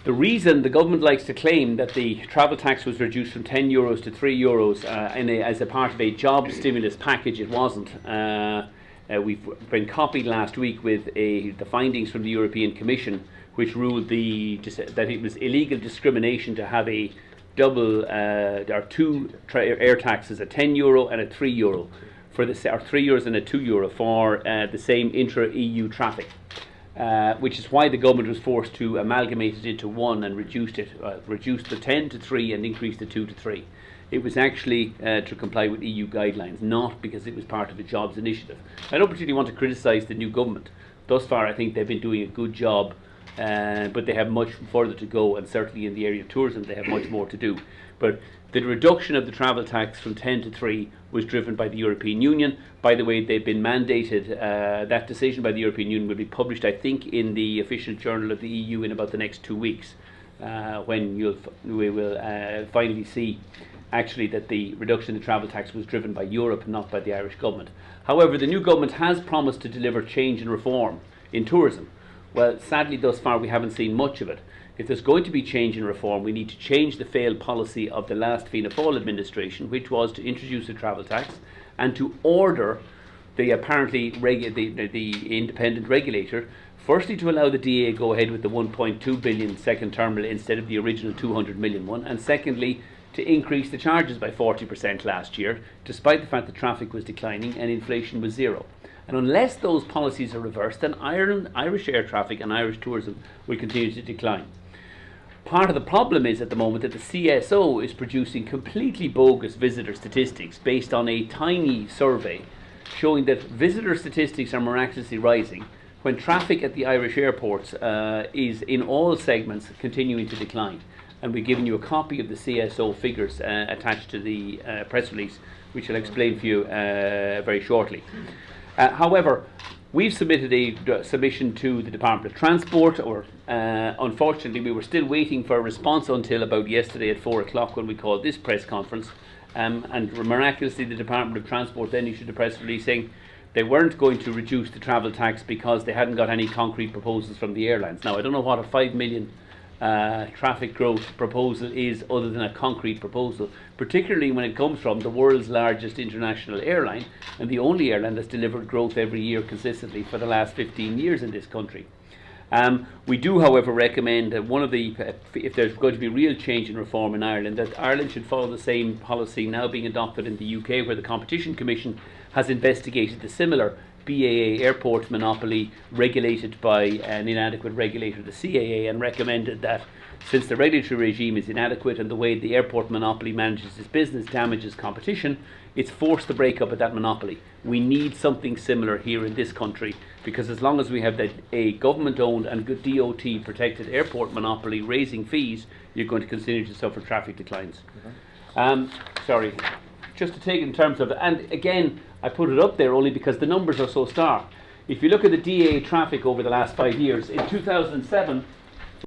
The reason the government likes to claim that the travel tax was reduced from €10 to €3 as a part of a job stimulus package, it wasn't. We've been copied last week with the findings from the European Commission, which ruled that it was illegal discrimination to have a double or two air taxes, a €10 and a €3 for the, or €3 and a €2 for the same intra-EU traffic. Which is why the government was forced to amalgamate it into one and reduced the 10 to 3 and increased the 2 to 3. It was actually to comply with EU guidelines, not because it was part of a jobs initiative. I don't particularly want to criticise the new government. Thus far, I think they've been doing a good job, but they have much further to go, and certainly in the area of tourism, they have much more to do. But the reduction of the travel tax from 10 to 3 was driven by the European Union. By the way, they've been mandated, that decision by the European Union will be published, I think, in the official journal of the EU in about the next 2 weeks, when we will finally see actually that the reduction in the travel tax was driven by Europe, not by the Irish government. However, the new government has promised to deliver change and reform in tourism. Well, sadly, thus far we haven't seen much of it. If there's going to be change and reform, we need to change the failed policy of the last Fianna Fáil administration, which was to introduce a travel tax and to order the the independent regulator, firstly to allow the DA go ahead with the 1.2 billion second terminal instead of the original 200 million one, and secondly to increase the charges by 40% last year, despite the fact that traffic was declining and inflation was zero. And unless those policies are reversed, then Irish air traffic and Irish tourism will continue to decline. Part of the problem is at the moment that the CSO is producing completely bogus visitor statistics based on a tiny survey showing that visitor statistics are miraculously rising when traffic at the Irish airports is in all segments continuing to decline. And we've given you a copy of the CSO figures attached to the press release, which I'll explain for you very shortly. However, we've submitted a submission to the Department of Transport, or unfortunately we were still waiting for a response until about yesterday at 4 o'clock when we called this press conference, and miraculously the Department of Transport then issued a press release saying they weren't going to reduce the travel tax because they hadn't got any concrete proposals from the airlines. Now, I don't know what a 5 million traffic growth proposal is other than a concrete proposal, particularly when it comes from the world's largest international airline and the only airline that's delivered growth every year consistently for the last 15 years in this country. We do, however, recommend that if there's going to be real change and reform in Ireland, that Ireland should follow the same policy now being adopted in the UK, where the Competition Commission has investigated the similar BAA airport monopoly regulated by an inadequate regulator, the CAA, and recommended that since the regulatory regime is inadequate and the way the airport monopoly manages its business damages competition, it's forced the breakup of that monopoly. We need something similar here in this country, because as long as we have a government-owned and good DOT-protected airport monopoly raising fees, you're going to continue to suffer traffic declines. Sorry, just to take in terms of, and again, I put it up there only because the numbers are so stark. If you look at the DA traffic over the last 5 years, in 2007,